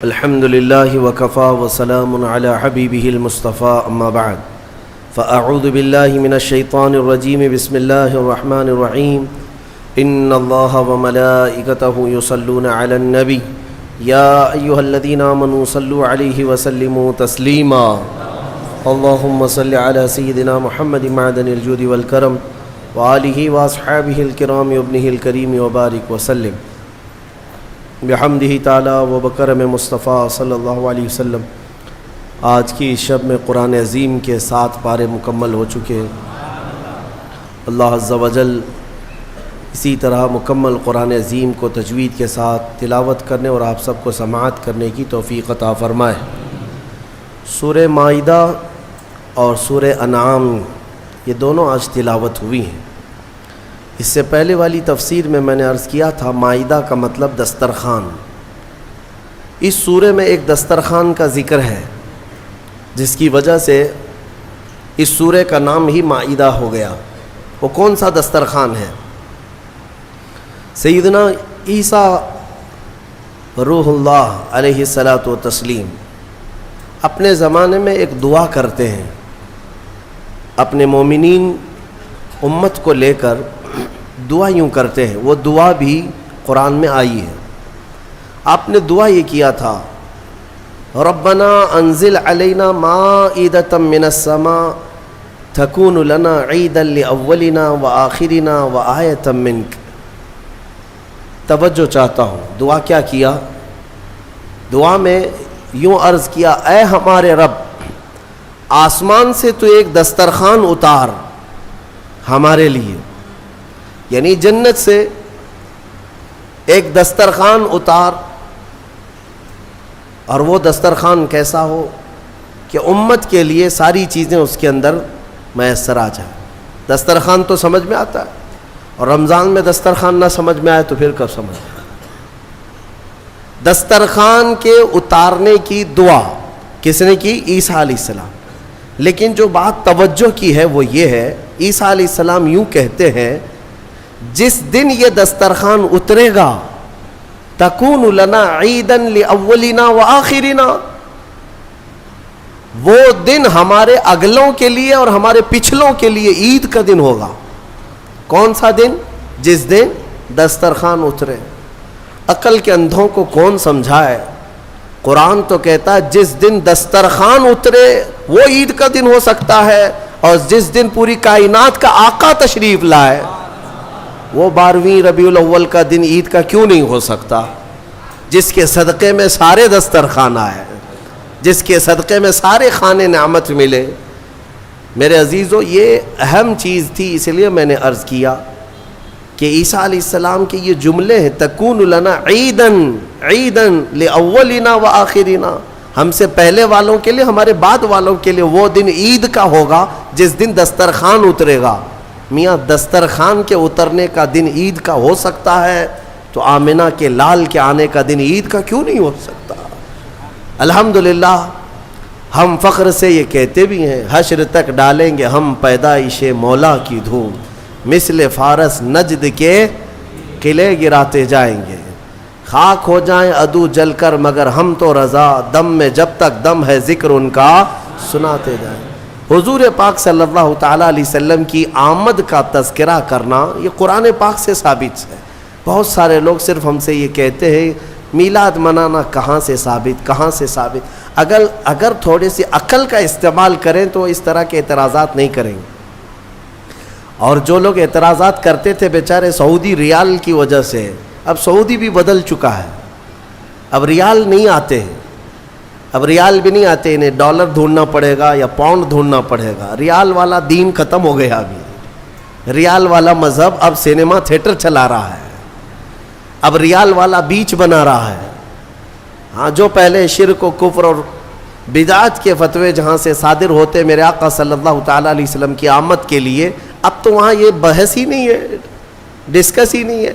الحمد لله وكفى وسلام على حبيبه المصطفى أما بعد فأعوذ بالله من الشيطان الرجيم بسم الله الرحمن الرحيم إن الله وملائكته يصلون على النبي يا أيها الذين آمنوا صلوا عليه وسلموا تسليما اللهم صل على سيدنا محمد معدن الجود والكرم وآله وأصحابه الكرام وابنه الكريم وبارك وسلم بحمدہ تعالی و بکرم مصطفیٰ صلی اللہ علیہ وسلم۔ آج کی شب میں قرآن عظیم کے 7 پارے مکمل ہو چکے ہیں۔ اللہ عز و جل اسی طرح مکمل قرآن عظیم کو تجوید کے ساتھ تلاوت کرنے اور آپ سب کو سماعت کرنے کی توفیق عطا فرمائے۔ سورہ مائدہ اور سورہ انعام یہ دونوں آج تلاوت ہوئی ہیں۔ اس سے پہلے والی تفسیر میں نے عرض کیا تھا مائدہ کا مطلب دسترخوان۔ اس سورہ میں ایک دسترخوان کا ذکر ہے جس کی وجہ سے اس سورہ کا نام ہی مائدہ ہو گیا۔ وہ کون سا دسترخوان ہے؟ سیدنا عیسیٰ روح اللہ علیہ الصلاۃ والتسلیم اپنے زمانے میں ایک دعا کرتے ہیں، اپنے مومنین امت کو لے کر دعا یوں کرتے ہیں۔ وہ دعا بھی قرآن میں آئی ہے۔ آپ نے دعا یہ کیا تھا، ربنا انزل علینا مائدۃ من السماء تکون لنا عیدا لاولنا وآخرنا وآیۃ منک۔ توجہ چاہتا ہوں، دعا کیا کیا؟ دعا میں یوں عرض کیا، اے ہمارے رب، آسمان سے تو ایک دسترخوان اتار ہمارے لیے، یعنی جنت سے ایک دسترخوان اتار، اور وہ دسترخوان کیسا ہو کہ امت کے لیے ساری چیزیں اس کے اندر میسر آ جائیں۔ دسترخوان تو سمجھ میں آتا ہے، اور رمضان میں دسترخوان نہ سمجھ میں آئے تو پھر کب سمجھ میں آئے؟ دسترخوان کے اتارنے کی دعا کس نے کی؟ عیسیٰ علیہ السلام۔ لیکن جو بات توجہ کی ہے وہ یہ ہے، عیسیٰ علیہ السلام یوں کہتے ہیں، جس دن یہ دسترخوان اترے گا تکون لنا عیدا لاولنا وآخرنا، وہ دن ہمارے اگلوں کے لیے اور ہمارے پچھلوں کے لیے عید کا دن ہوگا۔ کون سا دن؟ جس دن دسترخوان اترے۔ عقل کے اندھوں کو کون سمجھائے؟ قرآن تو کہتا ہے جس دن دسترخوان اترے وہ عید کا دن ہو سکتا ہے، اور جس دن پوری کائنات کا آقا تشریف لائے وہ 12ویں ربیع الاول کا دن عید کا کیوں نہیں ہو سکتا؟ جس کے صدقے میں سارے دسترخوان آئے، جس کے صدقے میں سارے خانے نعمت ملے۔ میرے عزیزو، یہ اہم چیز تھی، اس لیے میں نے عرض کیا کہ عیسیٰ علیہ السلام کے یہ جملے ہیں، تکون لنا عیدا لاولنا وآخرنا، ہم سے پہلے والوں کے لیے، ہمارے بعد والوں کے لیے وہ دن عید کا ہوگا جس دن دسترخوان اترے گا۔ میاں دسترخوان کے اترنے کا دن عید کا ہو سکتا ہے تو آمنہ کے لال کے آنے کا دن عید کا کیوں نہیں ہو سکتا؟ الحمدللہ ہم فخر سے یہ کہتے بھی ہیں، حشر تک ڈالیں گے ہم پیدائش مولا کی دھوم، مثل فارس نجد کے قلعے گراتے جائیں گے، خاک ہو جائیں عدو جل کر مگر ہم تو رضا، دم میں جب تک دم ہے ذکر ان کا سناتے جائیں۔ حضور پاک صلی اللہ تعالیٰ علیہ وسلم کی آمد کا تذکرہ کرنا یہ قرآن پاک سے ثابت ہے۔ بہت سارے لوگ صرف ہم سے یہ کہتے ہیں میلاد منانا کہاں سے ثابت، کہاں سے ثابت؟ اگر تھوڑی سی عقل کا استعمال کریں تو اس طرح کے اعتراضات نہیں کریں گے۔ اور جو لوگ اعتراضات کرتے تھے بیچارے سعودی ریال کی وجہ سے، اب سعودی بھی بدل چکا ہے، اب ریال نہیں آتے ہیں، اب ریال بھی نہیں آتے، انہیں ڈالر ڈھونڈنا پڑے گا یا پاؤنڈ ڈھونڈنا پڑے گا۔ ریال والا دین ختم ہو گیا، ابھی ریال والا مذہب اب سینما تھیٹر چلا رہا ہے، اب ریال والا بیچ بنا رہا ہے۔ ہاں، جو پہلے شرک و کفر اور بدعت کے فتوے جہاں سے صادر ہوتے میرے آقا صلی اللہ تعالیٰ علیہ وسلم کی آمد کے لیے، اب تو وہاں یہ بحث ہی نہیں ہے، ڈسکس ہی نہیں ہے۔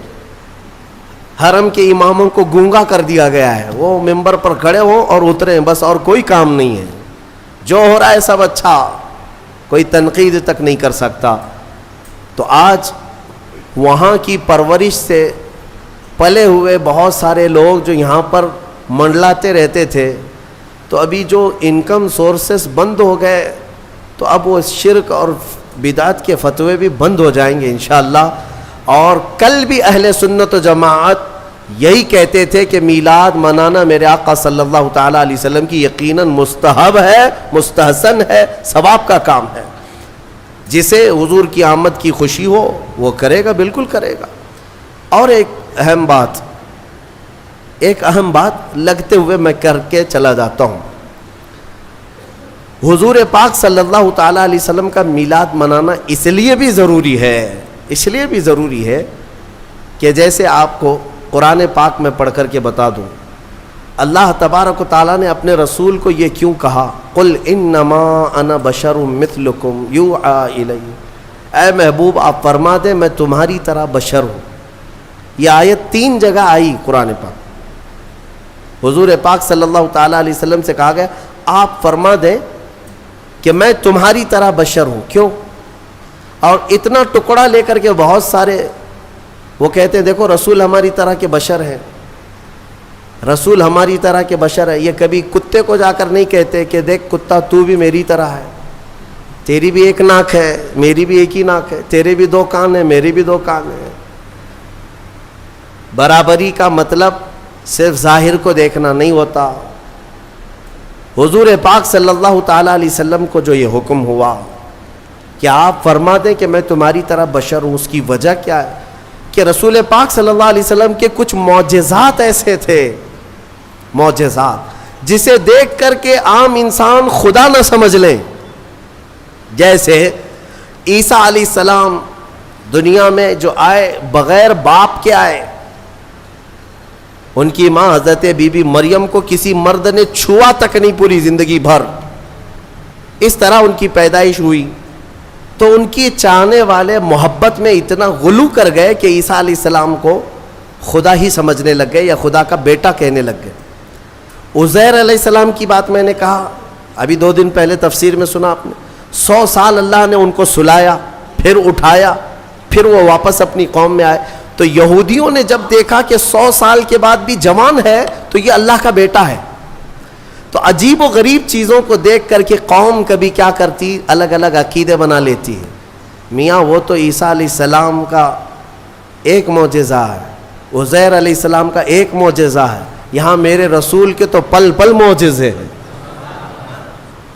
حرم کے اماموں کو گونگا کر دیا گیا ہے، وہ ممبر پر کھڑے ہوں اور اتریں، بس اور کوئی کام نہیں ہے۔ جو ہو رہا ہے سب اچھا، کوئی تنقید تک نہیں کر سکتا۔ تو آج وہاں کی پرورش سے پلے ہوئے بہت سارے لوگ جو یہاں پر منڈلاتے رہتے تھے، تو ابھی جو انکم سورسز بند ہو گئے تو اب وہ شرک اور بدعت کے فتوے بھی بند ہو جائیں گے انشاءاللہ. اور کل بھی اہل سنت و جماعت یہی کہتے تھے کہ میلاد منانا میرے آقا صلی اللہ تعالیٰ علیہ وسلم کی یقیناً مستحب ہے، مستحسن ہے، ثواب کا کام ہے. جسے حضور کی آمد کی خوشی ہو وہ کرے گا، بالکل کرے گا. اور ایک اہم بات لگتے ہوئے میں کر کے چلا جاتا ہوں. حضور پاک صلی اللہ تعالیٰ علیہ وسلم کا میلاد منانا اس لیے بھی ضروری ہے کہ جیسے آپ کو قرآن پاک میں پڑھ کر کے بتا دوں، اللہ تبارک و تعالیٰ نے اپنے رسول کو یہ کیوں کہا، قل انما انا بشر مثلکم یوحی الی، اے محبوب آپ فرما دیں میں تمہاری طرح بشر ہوں. یہ آیت 3 جگہ آئی قرآن پاک. حضور پاک صلی اللہ تعالیٰ علیہ وسلم سے کہا گیا آپ فرما دیں کہ میں تمہاری طرح بشر ہوں. کیوں؟ اور اتنا ٹکڑا لے کر کے بہت سارے وہ کہتے ہیں دیکھو رسول ہماری طرح کے بشر ہیں، رسول ہماری طرح کے بشر ہے. یہ کبھی کتے کو جا کر نہیں کہتے کہ دیکھ کتا تو بھی میری طرح ہے، تیری بھی ایک ناک ہے میری بھی ایک ہی ناک ہے، تیرے بھی 2 کان ہیں میرے بھی 2 کان ہیں. برابری کا مطلب صرف ظاہر کو دیکھنا نہیں ہوتا. حضور پاک صلی اللہ تعالیٰ علیہ وسلم کو جو یہ حکم ہوا کہ آپ فرما دیں کہ میں تمہاری طرح بشر ہوں، اس کی وجہ کیا ہے کہ رسول پاک صلی اللہ علیہ وسلم کے کچھ معجزات ایسے تھے، معجزات جسے دیکھ کر کے عام انسان خدا نہ سمجھ لیں. جیسے عیسیٰ علیہ السلام دنیا میں جو آئے بغیر باپ کے آئے، ان کی ماں حضرت بی بی مریم کو کسی مرد نے چھوا تک نہیں پوری زندگی بھر، اس طرح ان کی پیدائش ہوئی. تو ان کی چاہنے والے محبت میں اتنا غلو کر گئے کہ عیسیٰ علیہ السلام کو خدا ہی سمجھنے لگ گئے یا خدا کا بیٹا کہنے لگ گئے. عزیر علیہ السلام کی بات میں نے کہا ابھی 2 دن پہلے تفسیر میں سنا آپ نے، 100 سال اللہ نے ان کو سلایا، پھر اٹھایا، پھر وہ واپس اپنی قوم میں آئے. تو یہودیوں نے جب دیکھا کہ 100 سال کے بعد بھی جوان ہے تو یہ اللہ کا بیٹا ہے، تو عجیب و غریب چیزوں کو دیکھ کر کے قوم کبھی کیا کرتی، الگ الگ عقیدے بنا لیتی ہے. میاں وہ تو عیسیٰ علیہ السلام کا ایک معجزہ ہے، عزیر علیہ السلام کا ایک معجزہ ہے، یہاں میرے رسول کے تو پل پل معجزے ہیں،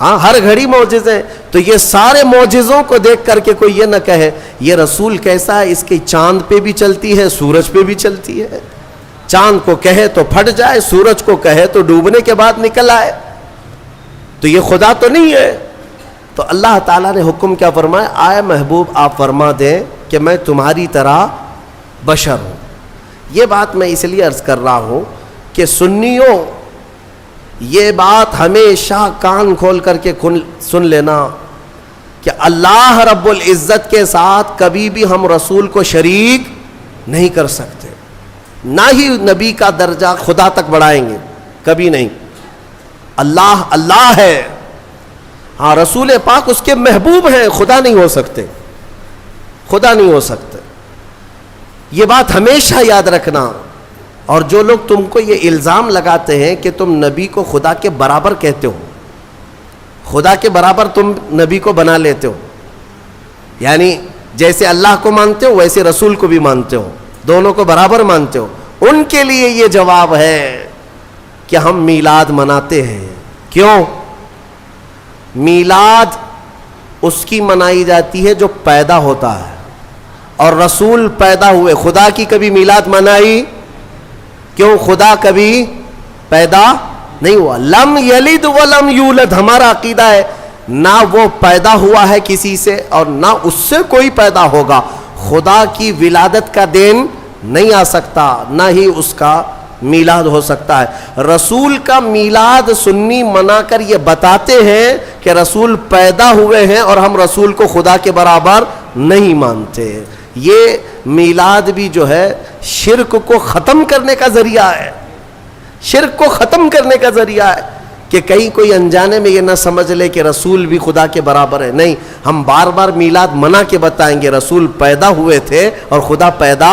ہاں ہر گھڑی معجزے ہیں. تو یہ سارے معجزوں کو دیکھ کر کے کوئی یہ نہ کہے یہ رسول کیسا ہے، اس کی چاند پہ بھی چلتی ہے سورج پہ بھی چلتی ہے، چاند کو کہے تو پھٹ جائے، سورج کو کہے تو ڈوبنے کے بعد نکل آئے، تو یہ خدا تو نہیں ہے. تو اللہ تعالیٰ نے حکم کیا فرمایا، آئے محبوب آپ فرما دیں کہ میں تمہاری طرح بشر ہوں. یہ بات میں اس لیے عرض کر رہا ہوں کہ سنیوں یہ بات ہمیشہ کان کھول کر کے سن لینا کہ اللہ رب العزت کے ساتھ کبھی بھی ہم رسول کو شریک نہیں کر سکتے، نہ ہی نبی کا درجہ خدا تک بڑھائیں گے، کبھی نہیں. اللہ اللہ ہے، ہاں رسول پاک اس کے محبوب ہیں، خدا نہیں ہو سکتے، خدا نہیں ہو سکتے. یہ بات ہمیشہ یاد رکھنا. اور جو لوگ تم کو یہ الزام لگاتے ہیں کہ تم نبی کو خدا کے برابر کہتے ہو، خدا کے برابر تم نبی کو بنا لیتے ہو، یعنی جیسے اللہ کو مانتے ہو ویسے رسول کو بھی مانتے ہو، دونوں کو برابر مانتے ہو، ان کے لیے یہ جواب ہے کہ ہم میلاد مناتے ہیں. کیوں؟ میلاد اس کی منائی جاتی ہے جو پیدا ہوتا ہے، اور رسول پیدا ہوئے. خدا کی کبھی میلاد منائی؟ کیوں؟ خدا کبھی پیدا نہیں ہوا. لم یلد ولم یولد ہمارا عقیدہ ہے، نہ وہ پیدا ہوا ہے کسی سے اور نہ اس سے کوئی پیدا ہوگا. خدا کی ولادت کا دین نہیں آ سکتا، نہ ہی اس کا میلاد ہو سکتا ہے. رسول کا میلاد سنی منا کر یہ بتاتے ہیں کہ رسول پیدا ہوئے ہیں اور ہم رسول کو خدا کے برابر نہیں مانتے. یہ میلاد بھی جو ہے شرک کو ختم کرنے کا ذریعہ ہے، شرک کو ختم کرنے کا ذریعہ ہے کہ کہیں کوئی انجانے میں یہ نہ سمجھ لے کہ رسول بھی خدا کے برابر ہے. نہیں، ہم بار بار میلاد منا کے بتائیں گے رسول پیدا ہوئے تھے اور خدا پیدا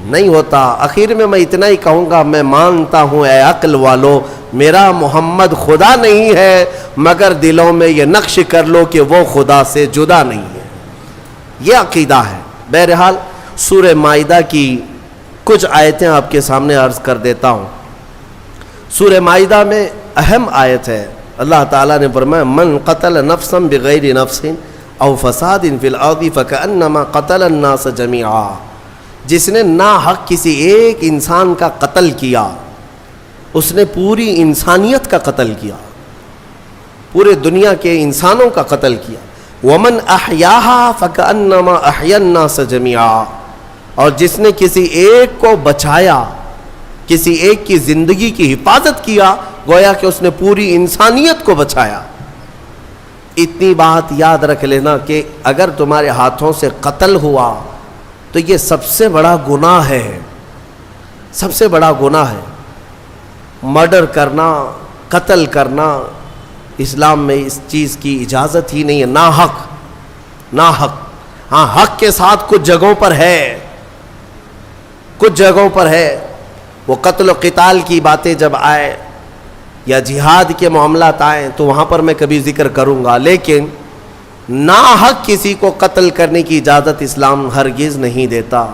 نہیں ہوتا. آخر میں اتنا ہی کہوں گا, میں مانتا ہوں اے عقل والو, میرا محمد خدا نہیں ہے, مگر دلوں میں یہ نقش کر لو کہ وہ خدا سے جدا نہیں ہے. یہ عقیدہ ہے. بہرحال سورہ مائدہ کی کچھ آیتیں آپ کے سامنے عرض کر دیتا ہوں. سورہ مائدہ میں اہم آیت ہے. اللہ تعالیٰ نے فرمایا من قتل نفسا بغیر نفس او فساد فی الارض فکأنما قتل الناس جميعا. جس نے ناحق کسی ایک انسان کا قتل کیا, اس نے پوری انسانیت کا قتل کیا, پورے دنیا کے انسانوں کا قتل کیا. ومن احیاہا فکأنما احیا الناس جميعا. اور جس نے کسی ایک کو بچایا, کسی ایک کی زندگی کی حفاظت کیا, گویا کہ اس نے پوری انسانیت کو بچایا. اتنی بات یاد رکھ لینا کہ اگر تمہارے ہاتھوں سے قتل ہوا تو یہ سب سے بڑا گناہ ہے, سب سے بڑا گناہ ہے. مرڈر کرنا, قتل کرنا, اسلام میں اس چیز کی اجازت ہی نہیں ہے. ناحق, ناحق. ہاں حق کے ساتھ کچھ جگہوں پر ہے, کچھ جگہوں پر ہے. وہ قتل و قتال کی باتیں جب آئے یا جہاد کے معاملات آئیں تو وہاں پر میں کبھی ذکر کروں گا, لیکن ناحق کسی کو قتل کرنے کی اجازت اسلام ہرگز نہیں دیتا.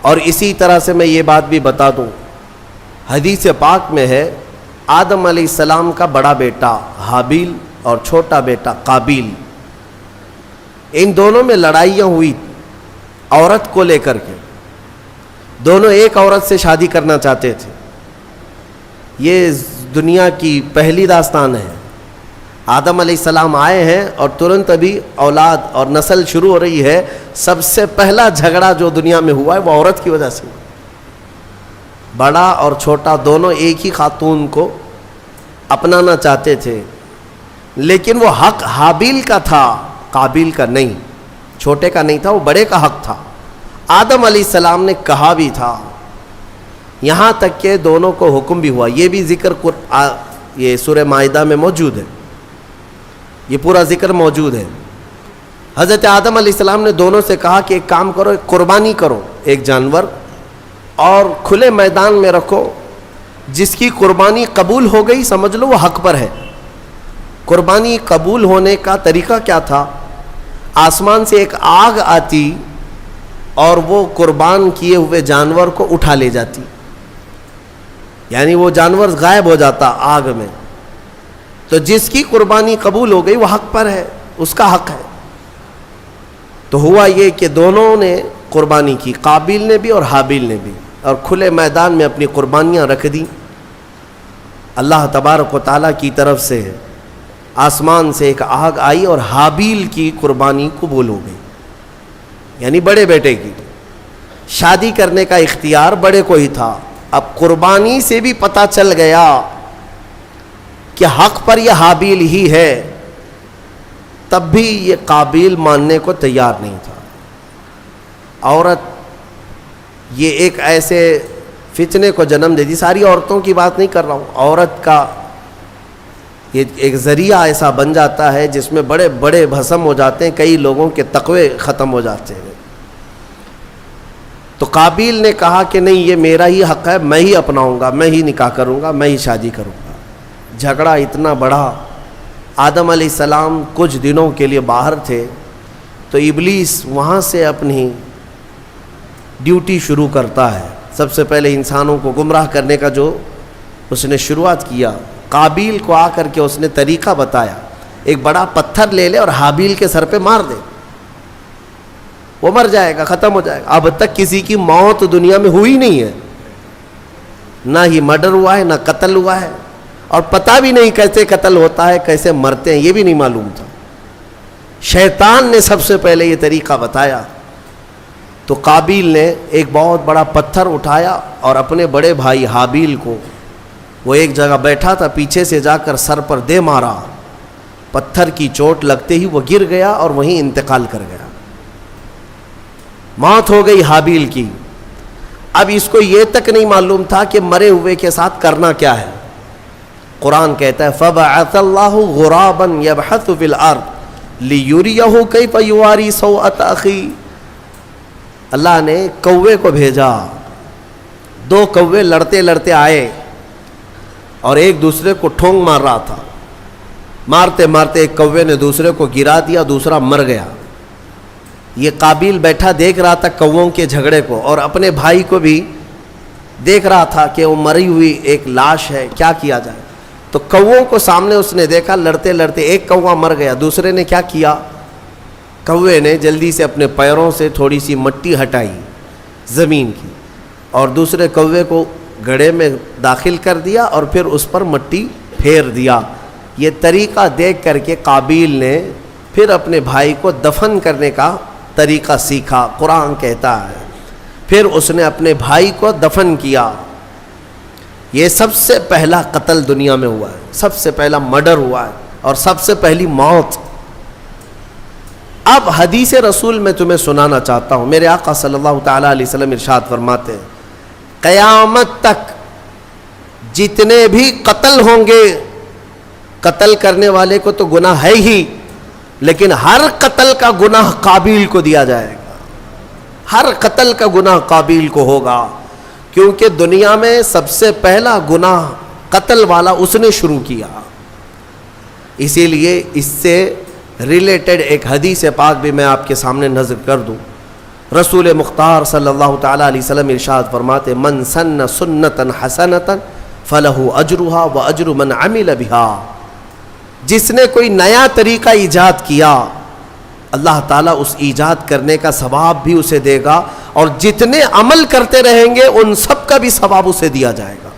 اور اسی طرح سے میں یہ بات بھی بتا دوں, حدیث پاک میں ہے آدم علیہ السلام کا بڑا بیٹا حابیل اور چھوٹا بیٹا قابیل, ان دونوں میں لڑائیاں ہوئی عورت کو لے کر کے. دونوں ایک عورت سے شادی کرنا چاہتے تھے. یہ دنیا کی پہلی داستان ہے. آدم علیہ السلام آئے ہیں اور ترنت ابھی اولاد اور نسل شروع ہو رہی ہے. سب سے پہلا جھگڑا جو دنیا میں ہوا ہے وہ عورت کی وجہ سے. بڑا اور چھوٹا دونوں ایک ہی خاتون کو اپنانا چاہتے تھے, لیکن وہ حق حابیل کا تھا, قابیل کا نہیں. چھوٹے کا نہیں تھا, وہ بڑے کا حق تھا. آدم علیہ السلام نے کہا بھی تھا, یہاں تک کہ دونوں کو حکم بھی ہوا. یہ بھی ذکر یہ سورہ مائدہ میں موجود ہے, یہ پورا ذکر موجود ہے. حضرت آدم علیہ السلام نے دونوں سے کہا کہ ایک کام کرو, ایک قربانی کرو, ایک جانور, اور کھلے میدان میں رکھو. جس کی قربانی قبول ہو گئی سمجھ لو وہ حق پر ہے. قربانی قبول ہونے کا طریقہ کیا تھا؟ آسمان سے ایک آگ آتی اور وہ قربان کیے ہوئے جانور کو اٹھا لے جاتی, یعنی وہ جانور غائب ہو جاتا آگ میں. تو جس کی قربانی قبول ہو گئی وہ حق پر ہے, اس کا حق ہے. تو ہوا یہ کہ دونوں نے قربانی کی, قابیل نے بھی اور حابیل نے بھی, اور کھلے میدان میں اپنی قربانیاں رکھ دیں. اللہ تبارک و تعالیٰ کی طرف سے آسمان سے ایک آگ آئی اور حابیل کی قربانی قبول ہو گئی, یعنی بڑے بیٹے کی. شادی کرنے کا اختیار بڑے کو ہی تھا. اب قربانی سے بھی پتہ چل گیا کہ حق پر یہ حابیل ہی ہے, تب بھی یہ قابیل ماننے کو تیار نہیں تھا. عورت یہ ایک ایسے فتنے کو جنم دے دی. ساری عورتوں کی بات نہیں کر رہا ہوں, عورت کا یہ ایک ذریعہ ایسا بن جاتا ہے جس میں بڑے بڑے بھسم ہو جاتے ہیں, کئی لوگوں کے تقوی ختم ہو جاتے ہیں. تو قابیل نے کہا کہ نہیں, یہ میرا ہی حق ہے, میں ہی اپناؤں گا, میں ہی نکاح کروں گا, میں ہی شادی کروں گا. جھگڑا اتنا بڑا. آدم علیہ السلام کچھ دنوں کے لیے باہر تھے تو ابلیس وہاں سے اپنی ڈیوٹی شروع کرتا ہے. سب سے پہلے انسانوں کو گمراہ کرنے کا جو اس نے شروعات کیا, قابیل کو آ کر کے اس نے طریقہ بتایا, ایک بڑا پتھر لے لے اور حابیل کے سر پہ مار دے, وہ مر جائے گا, ختم ہو جائے گا. اب تک کسی کی موت دنیا میں ہوئی نہیں ہے, نہ ہی مرڈر ہوا ہے, نہ قتل ہوا ہے, اور پتہ بھی نہیں کیسے قتل ہوتا ہے, کیسے مرتے ہیں, یہ بھی نہیں معلوم تھا. شیطان نے سب سے پہلے یہ طریقہ بتایا. تو قابیل نے ایک بہت بڑا پتھر اٹھایا اور اپنے بڑے بھائی حابیل کو, وہ ایک جگہ بیٹھا تھا, پیچھے سے جا کر سر پر دے مارا. پتھر کی چوٹ لگتے ہی وہ گر گیا اور وہیں انتقال کر گیا, موت ہو گئی حابیل کی. اب اس کو یہ تک نہیں معلوم تھا کہ مرے ہوئے کے ساتھ کرنا کیا ہے. قرآن کہتا ہے فَبَعَثَ اللَّهُ غُرَابًا يَبْحَثُ فِي الْأَرْضِ لِيُرِيَهُ كَيْفَ يُوَارِي سَوْءَةَ أَخِيهِ. اللہ نے کوے کو بھیجا. 2 کوے لڑتے لڑتے آئے اور ایک دوسرے کو ٹھونگ مار رہا تھا. مارتے مارتے ایک کوے نے دوسرے کو گرا دیا, دوسرا مر گیا. یہ قابیل بیٹھا دیکھ رہا تھا کووں کے جھگڑے کو, اور اپنے بھائی کو بھی دیکھ رہا تھا کہ وہ مری ہوئی ایک لاش ہے, کیا کیا جائے. تو کووں کو سامنے اس نے دیکھا, لڑتے لڑتے ایک کوا مر گیا. دوسرے نے کیا کیا, کوے نے جلدی سے اپنے پیروں سے تھوڑی سی مٹی ہٹائی زمین کی, اور دوسرے کوے کو گڑھے میں داخل کر دیا اور پھر اس پر مٹی پھیر دیا. یہ طریقہ دیکھ کر کے قابیل نے پھر اپنے بھائی کو دفن کرنے کا طریقہ سیکھا. قرآن کہتا ہے پھر اس نے اپنے بھائی کو دفن کیا. یہ سب سے پہلا قتل دنیا میں ہوا ہے, سب سے پہلا مرڈر ہوا ہے, اور سب سے پہلی موت. اب حدیث رسول میں تمہیں سنانا چاہتا ہوں. میرے آقا صلی اللہ تعالیٰ علیہ وسلم ارشاد فرماتے ہیں, قیامت تک جتنے بھی قتل ہوں گے, قتل کرنے والے کو تو گناہ ہے ہی, لیکن ہر قتل کا گناہ قابیل کو دیا جائے گا. ہر قتل کا گناہ قابیل کو ہوگا, کیونکہ دنیا میں سب سے پہلا گناہ قتل والا اس نے شروع کیا. اسی لیے اس سے ریلیٹڈ ایک حدیث پاک بھی میں آپ کے سامنے نظر کر دوں. رسول مختار صلی اللہ تعالیٰ علیہ وسلم ارشاد فرماتے, من سن سنتا حسنتا فلہ اجرہا واجر من عمل بہا. جس نے کوئی نیا طریقہ ایجاد کیا, اللہ تعالیٰ اس ایجاد کرنے کا ثواب بھی اسے دے گا, اور جتنے عمل کرتے رہیں گے ان سب کا بھی ثواب اسے دیا جائے گا.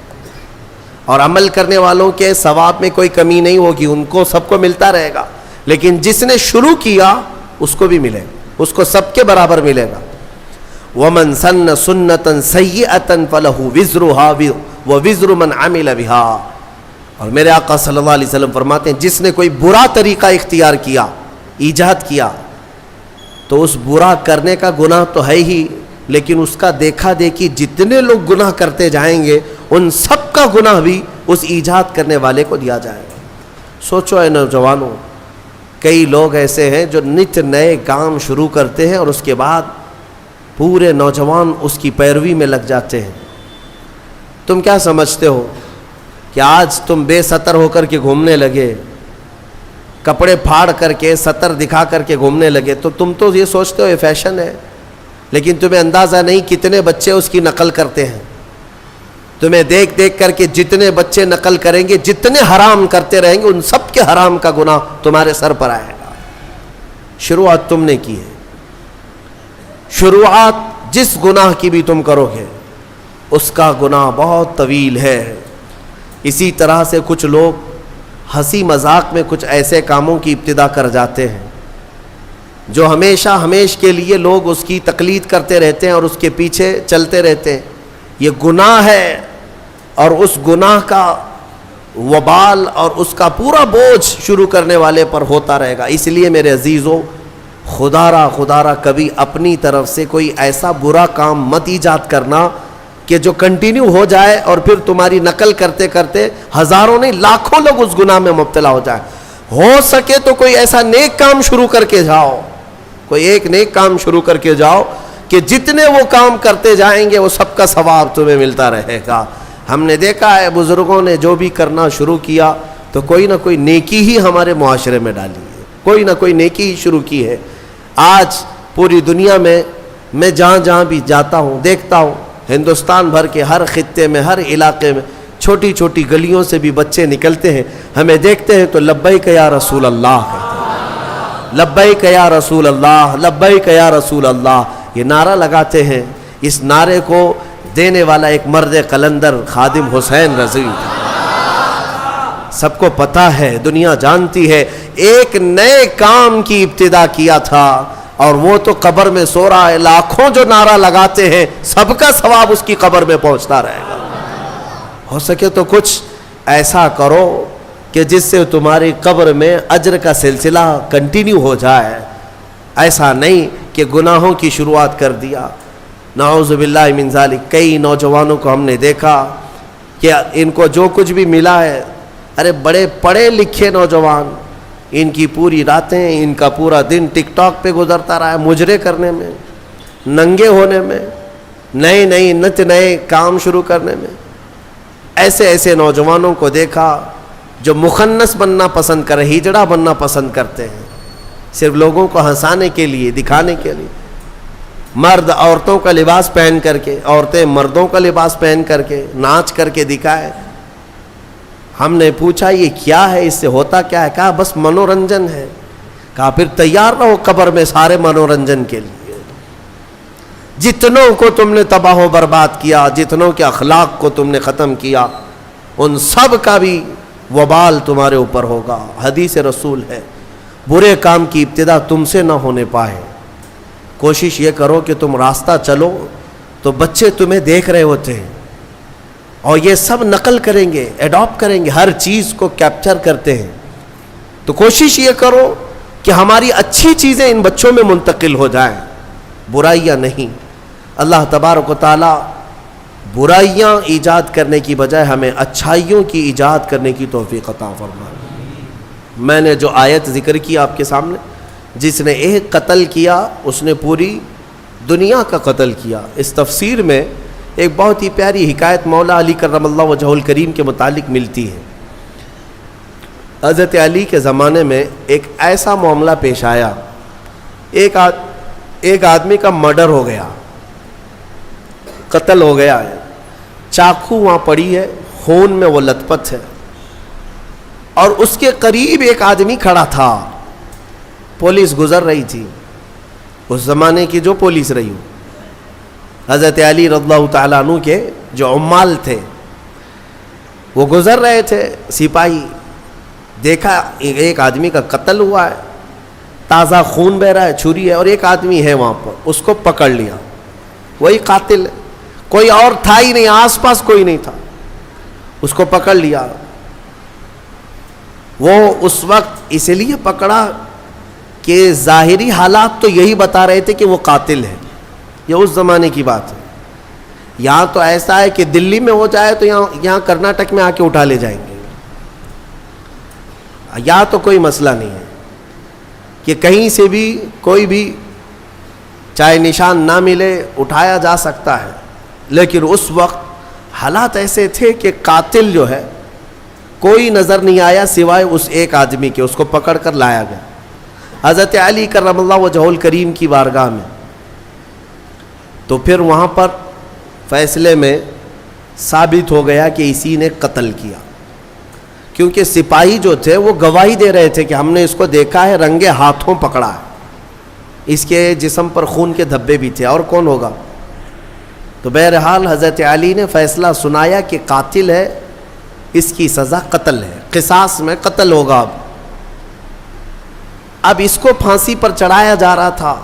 اور عمل کرنے والوں کے ثواب میں کوئی کمی نہیں ہوگی, ان کو سب کو ملتا رہے گا. لیکن جس نے شروع کیا اس کو بھی ملے گا, اس کو سب کے برابر ملے گا. وَمَن سَنَّ سُنَّةً سَيِّئَةً فَلَهُ وِزْرُهَا وَوِزْرُ مَنْ عَمِلَ بِهَا. اور میرے آقا صلی اللہ علیہ وسلم فرماتے ہیں, جس نے کوئی برا طریقہ اختیار کیا, ایجاد کیا, تو اس برا کرنے کا گناہ تو ہے ہی, لیکن اس کا دیکھا دیکھی جتنے لوگ گناہ کرتے جائیں گے ان سب کا گناہ بھی اس ایجاد کرنے والے کو دیا جائے گا. سوچو اے نوجوانوں, کئی لوگ ایسے ہیں جو نت نئے کام شروع کرتے ہیں اور اس کے بعد پورے نوجوان اس کی پیروی میں لگ جاتے ہیں. تم کیا سمجھتے ہو کہ آج تم بے ستر ہو کر کے گھومنے لگے, کپڑے پھاڑ کر کے ستر دکھا کر کے گھومنے لگے, تو تم تو یہ سوچتے ہو یہ فیشن ہے, لیکن تمہیں اندازہ نہیں کتنے بچے اس کی نقل کرتے ہیں. تمہیں دیکھ دیکھ کر کے جتنے بچے نقل کریں گے, جتنے حرام کرتے رہیں گے, ان سب کے حرام کا گناہ تمہارے سر پر آئے گا. شروعات تم نے کی ہے, شروعات جس گناہ کی بھی تم کرو گے اس کا گناہ بہت طویل ہے. اسی طرح سے کچھ لوگ ہنسی مذاق میں کچھ ایسے کاموں کی ابتدا کر جاتے ہیں جو ہمیشہ کے لیے لوگ اس کی تقلید کرتے رہتے ہیں اور اس کے پیچھے چلتے رہتے ہیں. یہ گناہ ہے, اور اس گناہ کا وبال اور اس کا پورا بوجھ شروع کرنے والے پر ہوتا رہے گا. اس لیے میرے عزیزوں, خدا را کبھی اپنی طرف سے کوئی ایسا برا کام مت ایجاد کرنا کہ جو کنٹینیو ہو جائے اور پھر تمہاری نقل کرتے کرتے ہزاروں نہیں لاکھوں لوگ اس گناہ میں مبتلا ہو جائے. ہو سکے تو کوئی ایسا نیک کام شروع کر کے جاؤ, کوئی ایک نیک کام شروع کر کے جاؤ کہ جتنے وہ کام کرتے جائیں گے وہ سب کا ثواب تمہیں ملتا رہے گا. ہم نے دیکھا ہے بزرگوں نے جو بھی کرنا شروع کیا تو کوئی نہ کوئی نیکی ہی ہمارے معاشرے میں ڈالی ہے, کوئی نہ کوئی نیکی ہی شروع کی ہے. آج پوری دنیا میں جہاں بھی جاتا ہوں دیکھتا ہوں, ہندوستان بھر کے ہر خطے میں, ہر علاقے میں چھوٹی چھوٹی گلیوں سے بھی بچے نکلتے ہیں, ہمیں دیکھتے ہیں تو لبیک یا رسول اللہ کہتے ہیں, لبیک یا رسول اللہ, لبیک یا رسول اللہ, یہ نعرہ لگاتے ہیں. اس نعرے کو دینے والا ایک مرد قلندر خادم حسین رضوی تھا. سب کو پتہ ہے, دنیا جانتی ہے, ایک نئے کام کی ابتدا کیا تھا اور وہ تو قبر میں سو رہا ہے. لاکھوں جو نعرہ لگاتے ہیں سب کا ثواب اس کی قبر میں پہنچتا رہے گا. ہو سکے تو کچھ ایسا کرو کہ جس سے تمہاری قبر میں اجر کا سلسلہ کنٹینیو ہو جائے. ایسا نہیں کہ گناہوں کی شروعات کر دیا. نعوذ باللہ من ذالک. کئی نوجوانوں کو ہم نے دیکھا کہ ان کو جو کچھ بھی ملا ہے, ارے بڑے پڑھے لکھے نوجوان, ان کی پوری راتیں, ان کا پورا دن ٹک ٹاک پہ گزرتا رہا ہے, مجرے کرنے میں. ننگے ہونے میں، نئے نئے نت نئے کام شروع کرنے میں. ایسے ایسے نوجوانوں کو دیکھا جو مخنث بننا پسند کر رہے، ہجڑا بننا پسند کرتے ہیں، صرف لوگوں کو ہنسانے کے لیے، دکھانے کے لیے. مرد عورتوں کا لباس پہن کر کے، عورتیں مردوں کا لباس پہن کر کے ناچ کر کے دکھائے. ہم نے پوچھا یہ کیا ہے، اس سے ہوتا کیا ہے؟ کہا بس منورنجن ہے. کہا پھر تیار رہو قبر میں سارے منورنجن کے لیے. جتنوں کو تم نے تباہ و برباد کیا، جتنوں کے اخلاق کو تم نے ختم کیا، ان سب کا بھی وبال تمہارے اوپر ہوگا. حدیث رسول ہے برے کام کی ابتدا تم سے نہ ہونے پائے. کوشش یہ کرو کہ تم راستہ چلو تو بچے تمہیں دیکھ رہے ہوتے ہیں اور یہ سب نقل کریں گے، ایڈاپٹ کریں گے، ہر چیز کو کیپچر کرتے ہیں. تو کوشش یہ کرو کہ ہماری اچھی چیزیں ان بچوں میں منتقل ہو جائیں، برائیاں نہیں. اللہ تبارک و تعالی برائیاں ایجاد کرنے کی بجائے ہمیں اچھائیوں کی ایجاد کرنے کی توفیق عطا فرمائے. میں نے جو آیت ذکر کی آپ کے سامنے، جس نے ایک قتل کیا اس نے پوری دنیا کا قتل کیا. اس تفسیر میں ایک بہت ہی پیاری حکایت مولا علی کرم اللہ وجہہ الکریم کے متعلق ملتی ہے. حضرت علی کے زمانے میں ایک ایسا معاملہ پیش آیا، ایک آدمی کا مرڈر ہو گیا، قتل ہو گیا ہے. چاقو وہاں پڑی ہے، خون میں وہ لت پت ہے، اور اس کے قریب ایک آدمی کھڑا تھا. پولیس گزر رہی تھی، اس زمانے کی جو پولیس رہی ہو. حضرت علی رضی اللہ تعالیٰ عنہ کے جو عمال تھے وہ گزر رہے تھے. سپاہی دیکھا ایک آدمی کا قتل ہوا ہے، تازہ خون بہ رہا ہے، چھری ہے، اور ایک آدمی ہے وہاں پر. اس کو پکڑ لیا، وہی قاتل ہے، کوئی اور تھا ہی نہیں، آس پاس کوئی نہیں تھا. اس کو پکڑ لیا. وہ اس وقت اس لیے پکڑا کہ ظاہری حالات تو یہی بتا رہے تھے کہ وہ قاتل ہے. یہ اس زمانے کی بات ہے. یہاں تو ایسا ہے کہ دلی میں ہو جائے تو یہاں کرناٹک میں آ کے اٹھا لے جائیں گے. یہاں تو کوئی مسئلہ نہیں ہے کہ کہیں سے بھی کوئی بھی چاہے نشان نہ ملے اٹھایا جا سکتا ہے. لیکن اس وقت حالات ایسے تھے کہ قاتل جو ہے کوئی نظر نہیں آیا سوائے اس ایک آدمی کے. اس کو پکڑ کر لایا گیا حضرت علی کرم اللہ وجہہ الکریم کی بارگاہ میں. تو پھر وہاں پر فیصلے میں ثابت ہو گیا کہ اسی نے قتل کیا، کیونکہ سپاہی جو تھے وہ گواہی دے رہے تھے کہ ہم نے اس کو دیکھا ہے، رنگے ہاتھوں پکڑا ہے، اس کے جسم پر خون کے دھبے بھی تھے، اور کون ہوگا. تو بہرحال حضرت علی نے فیصلہ سنایا کہ قاتل ہے، اس کی سزا قتل ہے، قصاص میں قتل ہوگا. اب اس کو پھانسی پر چڑھایا جا رہا تھا.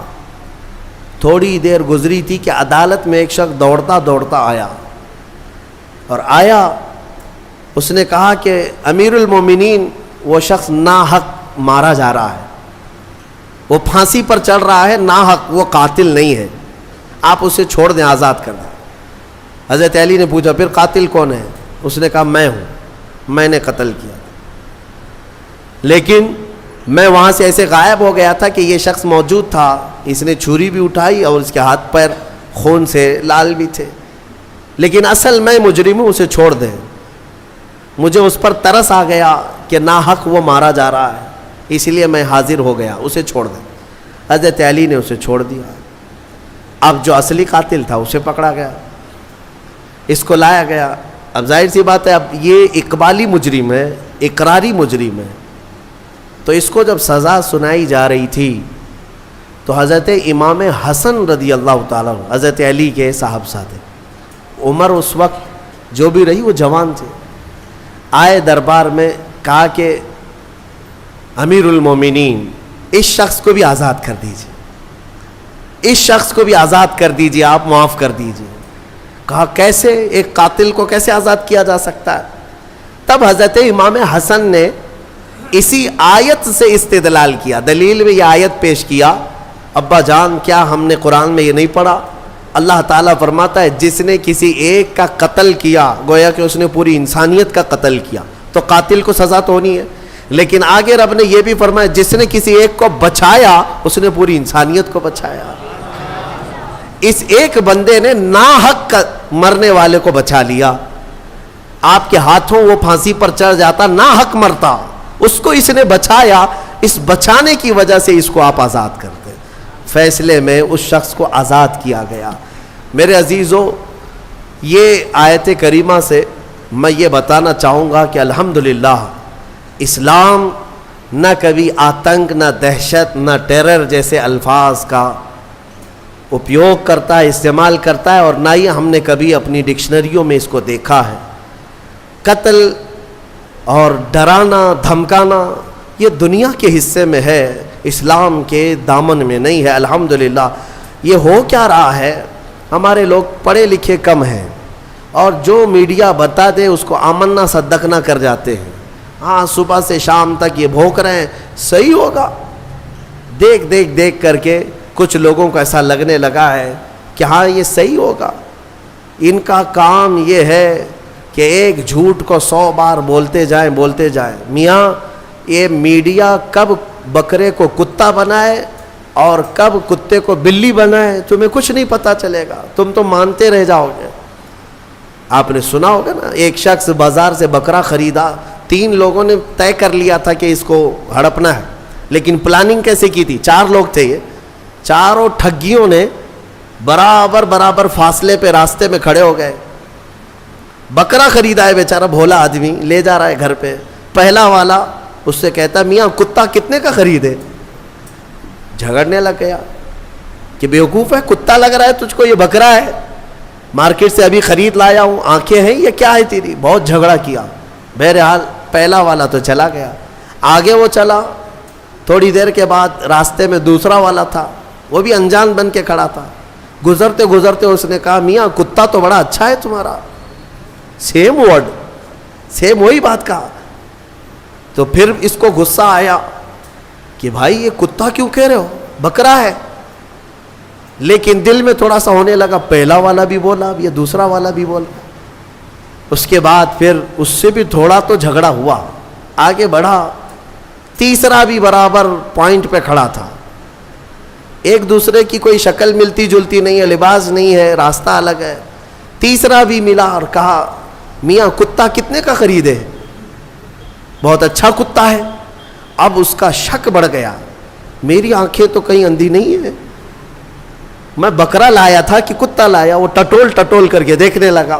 تھوڑی دیر گزری تھی کہ عدالت میں ایک شخص دوڑتا دوڑتا آیا، اور آیا اس نے کہا کہ امیر المومنین وہ شخص ناحق مارا جا رہا ہے، وہ پھانسی پر چڑھ رہا ہے ناحق، وہ قاتل نہیں ہے، آپ اسے چھوڑ دیں، آزاد کر دیں. حضرت علی نے پوچھا پھر قاتل کون ہے؟ اس نے کہا میں ہوں، میں نے قتل کیا، لیکن میں وہاں سے ایسے غائب ہو گیا تھا کہ یہ شخص موجود تھا. اس نے چھری بھی اٹھائی اور اس کے ہاتھ پیر خون سے لال بھی تھے، لیکن اصل میں مجرم ہوں، اسے چھوڑ دیں. مجھے اس پر ترس آ گیا کہ ناحق وہ مارا جا رہا ہے، اس لیے میں حاضر ہو گیا، اسے چھوڑ دیں. حضرت علی نے اسے چھوڑ دیا. اب جو اصلی قاتل تھا اسے پکڑا گیا، اس کو لایا گیا. اب ظاہر سی بات ہے، اب یہ اقبالی مجرم ہے، اقراری مجرم ہے. تو اس کو جب سزا سنائی جا رہی تھی تو حضرت امام حسن رضی اللہ تعالیٰ حضرت علی کے صاحبزادے، عمر اس وقت جو بھی رہی وہ جوان تھے، آئے دربار میں، کہا کہ امیر المومنین اس شخص کو بھی آزاد کر دیجیے، اس شخص کو بھی آزاد کر دیجیے، آپ معاف کر دیجیے. کہا کیسے، ایک قاتل کو کیسے آزاد کیا جا سکتا ہے؟ تب حضرت امام حسن نے اسی آیت سے استدلال کیا، دلیل میں یہ آیت پیش کیا. ابا جان کیا ہم نے قرآن میں یہ نہیں پڑھا؟ اللہ تعالیٰ فرماتا ہے جس نے کسی ایک کا قتل کیا گویا کہ اس نے پوری انسانیت کا قتل کیا، تو قاتل کو سزا تو ہونی ہے. لیکن آگے رب نے یہ بھی فرمایا جس نے کسی ایک کو بچایا اس نے پوری انسانیت کو بچایا. اس ایک بندے نے ناحق مرنے والے کو بچا لیا. آپ کے ہاتھوں وہ پھانسی پر چڑھ جاتا, ناحق مرتا, اس کو اس نے بچایا. اس بچانے کی وجہ سے اس کو آپ آزاد کرتے. فیصلے میں اس شخص کو آزاد کیا گیا. میرے عزیزو, یہ آیت کریمہ سے میں یہ بتانا چاہوں گا کہ الحمدللہ اسلام نہ کبھی آتنک, نہ دہشت, نہ ٹیرر جیسے الفاظ کا اپیوگ کرتا ہے, استعمال کرتا ہے, اور نہ ہی ہم نے کبھی اپنی ڈکشنریوں میں اس کو دیکھا ہے. قتل اور ڈرانا دھمکانا یہ دنیا کے حصے میں ہے, اسلام کے دامن میں نہیں ہے. الحمدللہ یہ ہو کیا رہا ہے, ہمارے لوگ پڑھے لکھے کم ہیں اور جو میڈیا بتا دے اس کو آمنا صدقنا کر جاتے ہیں. ہاں صبح سے شام تک یہ بھونک رہے ہیں صحیح ہوگا, دیکھ کر کے کچھ لوگوں کو ایسا لگنے لگا ہے کہ ہاں یہ صحیح ہوگا. ان کا کام یہ ہے کہ ایک جھوٹ کو 100 بار بولتے جائیں. میاں یہ میڈیا کب بکرے کو کتا بنائے اور کب کتے کو بلی بنائے تمہیں کچھ نہیں پتا چلے گا, تم تو مانتے رہ جاؤ گے. آپ نے سنا ہوگا نا, ایک شخص بازار سے بکرا خریدا, 3 لوگوں نے طے کر لیا تھا کہ اس کو ہڑپنا ہے, لیکن پلاننگ کیسے کی تھی؟ 4 لوگ تھے, یہ چاروں ٹھگیوں نے برابر فاصلے پہ راستے میں کھڑے ہو گئے. بکرا خریدا ہے بیچارہ بھولا آدمی, لے جا رہا ہے گھر پہ. پہلا والا اس سے کہتا میاں کتا کتنے کا خریدے؟ جھگڑنے لگ گیا کہ بیوقوف ہے, کتا لگ رہا ہے تجھ کو, یہ بکرا ہے, مارکیٹ سے ابھی خرید لایا ہوں, آنکھیں ہیں, یہ کیا ہے تیری؟ بہت جھگڑا کیا. بہرحال پہلا والا تو چلا گیا. آگے وہ چلا, تھوڑی دیر کے بعد راستے میں دوسرا والا تھا, وہ بھی انجان بن کے کھڑا تھا. گزرتے اس نے کہا میاں کتا تو بڑا اچھا ہے تمہارا. سیم ورڈ, سیم وہی بات کہا. تو پھر اس کو غصہ آیا کہ بھائی یہ کتا کیوں کہہ رہے ہو, بکرا ہے. لیکن دل میں تھوڑا سا ہونے لگا, پہلا والا بھی بولا, یہ دوسرا والا بھی بولا. اس کے بعد پھر اس سے بھی تھوڑا تو جھگڑا ہوا, آگے بڑھا. تیسرا بھی برابر پوائنٹ پہ کھڑا تھا. ایک دوسرے کی کوئی شکل ملتی جلتی نہیں ہے, لباس نہیں ہے, راستہ الگ ہے. تیسرا بھی ملا اور کہا میاں کتا کتنے کا خریدے؟ بہت اچھا کتا ہے. اب اس کا شک بڑھ گیا, میری آنکھیں تو کہیں اندھی نہیں ہیں, میں بکرا لایا تھا کہ کتا لایا؟ وہ ٹٹول کر کے دیکھنے لگا,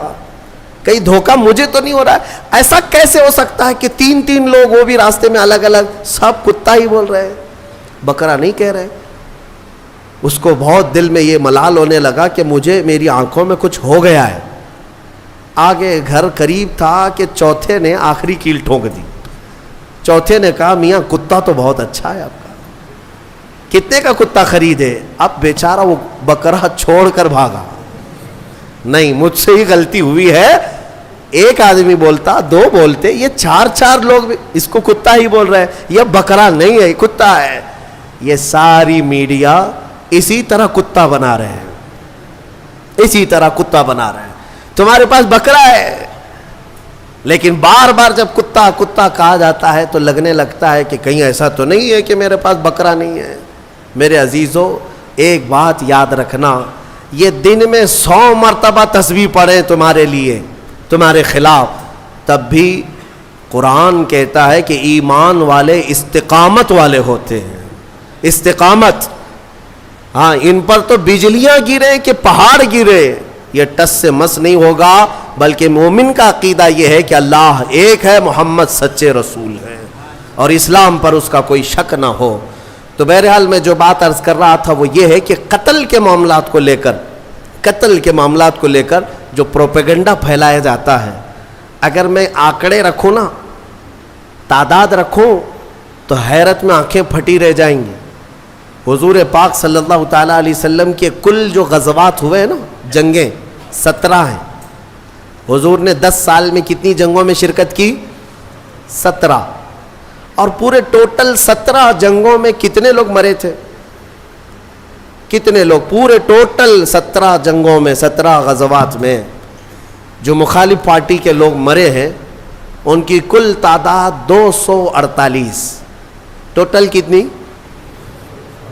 کہیں دھوکہ مجھے تو نہیں ہو رہا ہے. ایسا کیسے ہو سکتا ہے کہ 3 لوگ, وہ بھی راستے میں الگ الگ, سب کتا ہی بول رہے ہیں, بکرا نہیں کہہ رہے. اس کو بہت دل میں یہ ملال ہونے لگا کہ مجھے میری آنکھوں میں کچھ ہو گیا ہے. آگے گھر قریب تھا کہ چوتھے نے آخری کیل ٹھونک دی. چوتھے نے کہا میاں کتا تو بہت اچھا ہے آپ کا, کتنے کا کتا خریدے؟ اب بیچارہ وہ بکرا چھوڑ کر بھاگا. نہیں مجھ سے ہی غلطی ہوئی ہے, ایک آدمی بولتا, 2 بولتے, یہ 4 لوگ اس کو کتا ہی بول رہے ہیں. یہ بکرا نہیں ہے, کتا ہے. یہ ساری میڈیا اسی طرح کتا بنا رہے ہیں, اسی طرح کتا بنا رہے ہیں. تمہارے پاس بکرا ہے, لیکن بار بار جب کتا کتا کہا جاتا ہے تو لگنے لگتا ہے کہ کہیں ایسا تو نہیں ہے کہ میرے پاس بکرا نہیں ہے. میرے عزیزو ایک بات یاد رکھنا, یہ دن میں 100 مرتبہ تسبیح پڑھیں تمہارے لیے, تمہارے خلاف, تب بھی قرآن کہتا ہے کہ ایمان والے استقامت والے ہوتے ہیں. استقامت, ہاں ان پر تو بجلیاں گرے کہ پہاڑ گرے, یہ ٹس سے مس نہیں ہوگا. بلکہ مومن کا عقیدہ یہ ہے کہ اللہ ایک ہے, محمد سچے رسول ہیں, اور اسلام پر اس کا کوئی شک نہ ہو. تو بہرحال میں جو بات عرض کر رہا تھا وہ یہ ہے کہ قتل کے معاملات کو لے کر جو پروپیگنڈا پھیلایا جاتا ہے, اگر میں آنکڑے رکھوں نا, تعداد رکھوں, تو حیرت میں آنکھیں پھٹی رہ جائیں گی. حضور پاک صلی اللہ تعالیٰ علیہ وسلم کے کل جو غزوات ہوئے ہیں نا, جنگیں 17 ہیں. حضور نے 10 سال میں کتنی جنگوں میں شرکت کی؟ 17. اور پورے ٹوٹل 17 جنگوں میں کتنے لوگ مرے تھے؟ کتنے لوگ پورے ٹوٹل 17 جنگوں میں, 17 غزوات میں جو مخالف پارٹی کے لوگ مرے ہیں, ان کی کل تعداد 248. ٹوٹل کتنی؟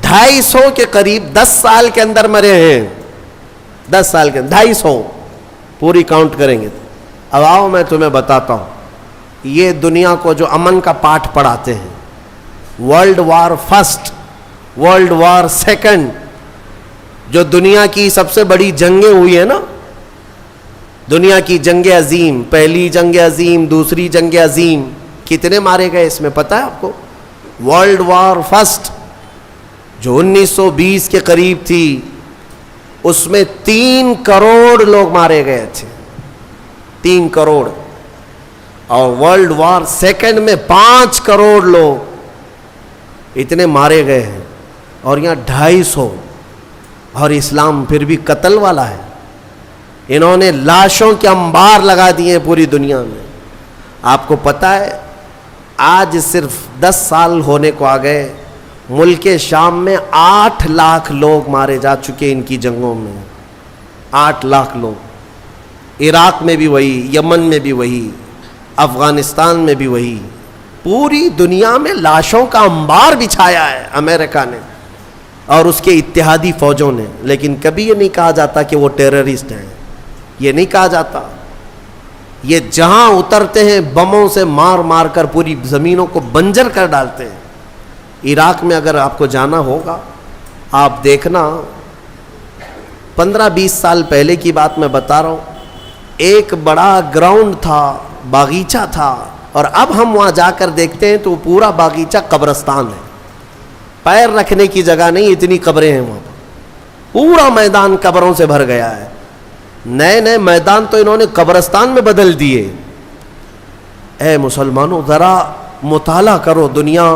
250 کے قریب 10 سال کے اندر مرے ہیں. 10 سال کے 250 پوری کاؤنٹ کریں گے. اب آؤ میں تمہیں بتاتا ہوں, یہ دنیا کو جو امن کا پاٹھ پڑھاتے ہیں, world war first, world war second, جو دنیا کی سب سے بڑی جنگیں ہوئی ہیں نا, دنیا کی جنگ عظیم, پہلی جنگ عظیم, دوسری جنگ عظیم, کتنے مارے گئے اس میں پتہ ہے آپ کو؟ ورلڈ وار فرسٹ جو 1920 کے قریب تھی, اس میں 3 کروڑ لوگ مارے گئے تھے, 3 کروڑ. اور ورلڈ وار سیکنڈ میں 5 کروڑ لوگ اتنے مارے گئے ہیں, اور یہاں 250. اور اسلام پھر بھی قتل والا ہے. انہوں نے لاشوں کے انبار لگا دیے ہیں پوری دنیا میں. آپ کو پتہ ہے آج صرف 10 سال ہونے کو آ گئے, ملک شام میں 8 لاکھ لوگ مارے جا چکے ان کی جنگوں میں, 8 لاکھ لوگ. عراق میں بھی وہی, یمن میں بھی وہی, افغانستان میں بھی وہی. پوری دنیا میں لاشوں کا انبار بچھایا ہے امریکہ نے اور اس کے اتحادی فوجوں نے. لیکن کبھی یہ نہیں کہا جاتا کہ وہ ٹیررسٹ ہیں, یہ نہیں کہا جاتا. یہ جہاں اترتے ہیں بموں سے مار مار کر پوری زمینوں کو بنجر کر ڈالتے ہیں. عراق میں اگر آپ کو جانا ہوگا, آپ دیکھنا 15-20 سال پہلے کی بات میں بتا رہا ہوں, ایک بڑا گراؤنڈ تھا, باغیچہ تھا, اور اب ہم وہاں جا کر دیکھتے ہیں تو پورا باغیچہ قبرستان ہے. پیر رکھنے کی جگہ نہیں, اتنی قبریں ہیں وہاں پر. پورا میدان قبروں سے بھر گیا ہے. نئے نئے میدان تو انہوں نے قبرستان میں بدل دیے. اے مسلمانوں ذرا مطالعہ کرو, دنیا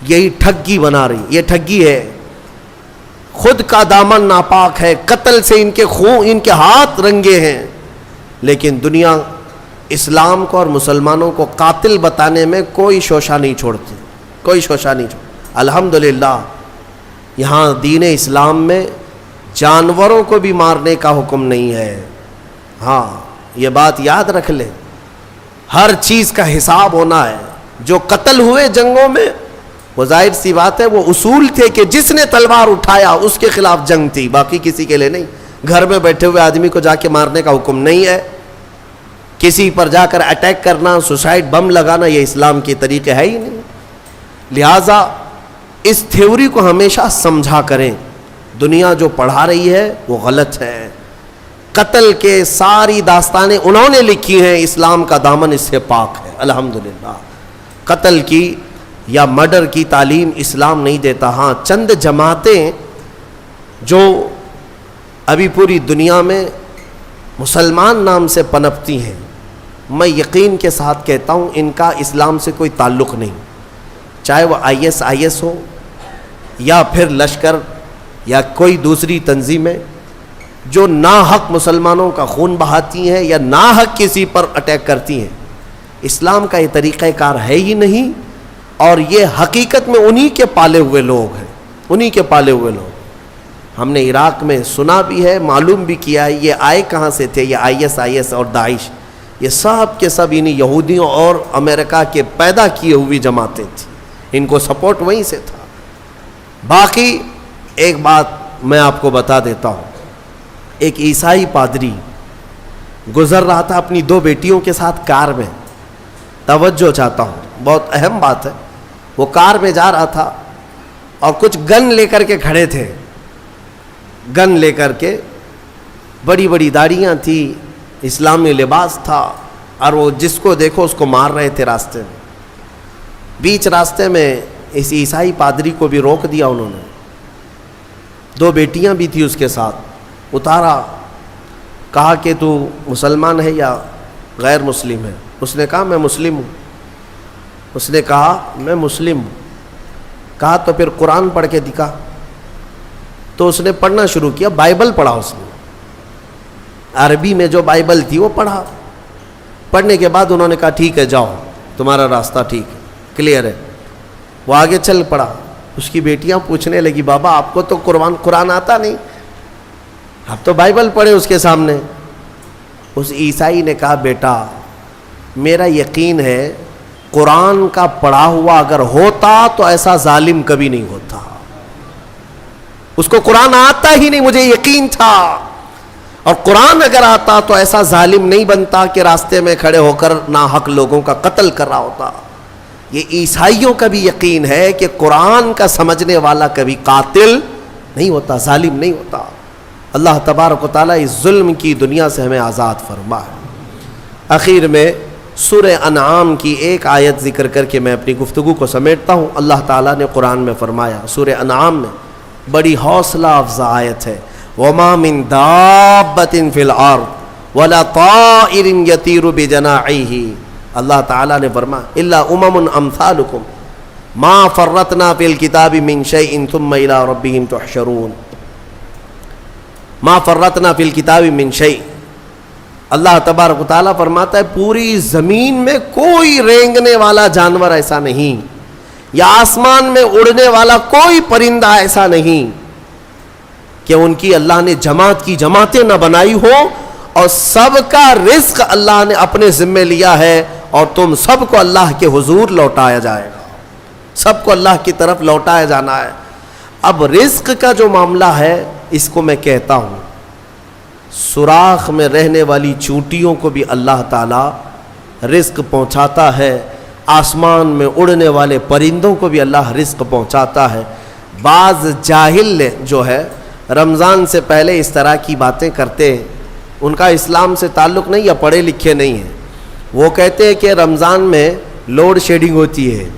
یہی ٹھگی بنا رہی, یہ ٹھگی ہے. خود کا دامن ناپاک ہے, قتل سے ان کے خون, ان کے ہاتھ رنگے ہیں, لیکن دنیا اسلام کو اور مسلمانوں کو قاتل بتانے میں کوئی شوشہ نہیں چھوڑتی, کوئی شوشہ نہیں چھوڑتی. الحمدللہ یہاں دین اسلام میں جانوروں کو بھی مارنے کا حکم نہیں ہے. ہاں یہ بات یاد رکھ لیں, ہر چیز کا حساب ہونا ہے. جو قتل ہوئے جنگوں میں وہ ظاہر سی بات ہے وہ اصول تھے کہ جس نے تلوار اٹھایا اس کے خلاف جنگ تھی, باقی کسی کے لیے نہیں. گھر میں بیٹھے ہوئے آدمی کو جا کے مارنے کا حکم نہیں ہے. کسی پر جا کر اٹیک کرنا, سوسائڈ بم لگانا, یہ اسلام کے طریقے ہے ہی نہیں. لہٰذا اس تھیوری کو ہمیشہ سمجھا کریں. دنیا جو پڑھا رہی ہے وہ غلط ہے. قتل کے ساری داستانیں انہوں نے لکھی ہیں, اسلام کا دامن اس سے پاک ہے الحمدللہ. قتل کی یا مرڈر کی تعلیم اسلام نہیں دیتا. ہاں چند جماعتیں جو ابھی پوری دنیا میں مسلمان نام سے پنپتی ہیں, میں یقین کے ساتھ کہتا ہوں ان کا اسلام سے کوئی تعلق نہیں. چاہے وہ IS ہو یا پھر لشکر یا کوئی دوسری تنظیمیں جو ناحق مسلمانوں کا خون بہاتی ہیں یا ناحق کسی پر اٹیک کرتی ہیں, اسلام کا یہ طریقہ کار ہے ہی نہیں. اور یہ حقیقت میں انہی کے پالے ہوئے لوگ ہیں, انہی کے پالے ہوئے لوگ. ہم نے عراق میں سنا بھی ہے, معلوم بھی کیا ہے, یہ آئے کہاں سے تھے. یہ IS اور داعش, یہ سب کے سب انہی یہودیوں اور امریکہ کے پیدا کیے ہوئی جماعتیں تھیں. ان کو سپورٹ وہیں سے تھا. باقی ایک بات میں آپ کو بتا دیتا ہوں, ایک عیسائی پادری گزر رہا تھا اپنی 2 بیٹیوں کے ساتھ کار میں. توجہ چاہتا ہوں, بہت اہم بات ہے. وہ کار میں جا رہا تھا اور کچھ گن لے کر کے کھڑے تھے, گن لے کر کے, بڑی بڑی داڑیاں تھی, اسلامی لباس تھا, اور وہ جس کو دیکھو اس کو مار رہے تھے راستے میں. بیچ راستے میں اس عیسائی پادری کو بھی روک دیا انہوں نے. 2 بیٹیاں بھی تھی اس کے ساتھ. اتارا, کہا کہ تو مسلمان ہے یا غیر مسلم ہے؟ اس نے کہا میں مسلم ہوں. اس نے کہا میں مسلم ہوں. کہا تو پھر قرآن پڑھ کے دکھا. تو اس نے پڑھنا شروع کیا, بائبل پڑھا اس نے, عربی میں جو بائبل تھی وہ پڑھا. پڑھنے کے بعد انہوں نے کہا ٹھیک ہے جاؤ, تمہارا راستہ ٹھیک ہے, کلیئر ہے. وہ آگے چل پڑا. اس کی بیٹیاں پوچھنے لگی بابا آپ کو تو قرآن آتا نہیں, آپ تو بائبل پڑھے اس کے سامنے. اس عیسائی نے کہا بیٹا میرا یقین ہے قرآن کا پڑھا ہوا اگر ہوتا تو ایسا ظالم کبھی نہیں ہوتا. اس کو قرآن آتا ہی نہیں, مجھے یقین تھا. اور قرآن اگر آتا تو ایسا ظالم نہیں بنتا کہ راستے میں کھڑے ہو کر ناحق لوگوں کا قتل کر رہا ہوتا۔ یہ عیسائیوں کا بھی یقین ہے کہ قرآن کا سمجھنے والا کبھی قاتل نہیں ہوتا، ظالم نہیں ہوتا۔ اللہ تبارک و تعالیٰ اس ظلم کی دنیا سے ہمیں آزاد فرمائے۔ آخر میں سورہ انعام کی ایک آیت ذکر کر کے میں اپنی گفتگو کو سمیٹتا ہوں۔ اللہ تعالیٰ نے قرآن میں فرمایا، سورہ انعام میں بڑی حوصلہ افزا آیت ہے، وَمَا مِن دَابَّةٍ فِي الْأَرْضِ وَلَا طَائِرٍ يَطِيرُ بِجَنَاحِهِ۔ اللہ تعالیٰ نے فرمایا إِلَّا أُمَمٌ أَمْثَالُكُمْ مَا فَرَّطْنَا فِي الْكِتَابِ مِن شَيْءٍ ثُمَّ إِلَىٰ رَبِّهِمْ تُحْشَرُونَ۔ مَا فَرَّطْنَا فِي الْكِتَابِ مِن شَيْءٍ، اللہ تبارک و تعالیٰ فرماتا ہے پوری زمین میں کوئی رینگنے والا جانور ایسا نہیں، یا آسمان میں اڑنے والا کوئی پرندہ ایسا نہیں کہ ان کی اللہ نے جماعت کی جماعتیں نہ بنائی ہو، اور سب کا رزق اللہ نے اپنے ذمے لیا ہے، اور تم سب کو اللہ کے حضور لوٹایا جائے گا، سب کو اللہ کی طرف لوٹایا جانا ہے۔ اب رزق کا جو معاملہ ہے اس کو میں کہتا ہوں، سوراخ میں رہنے والی چونٹیوں کو بھی اللہ تعالیٰ رزق پہنچاتا ہے، آسمان میں اڑنے والے پرندوں کو بھی اللہ رزق پہنچاتا ہے۔ بعض جاہل جو ہے رمضان سے پہلے اس طرح کی باتیں کرتے ہیں، ان کا اسلام سے تعلق نہیں یا پڑھے لکھے نہیں ہیں۔ وہ کہتے ہیں کہ رمضان میں لوڈ شیڈنگ ہوتی ہے۔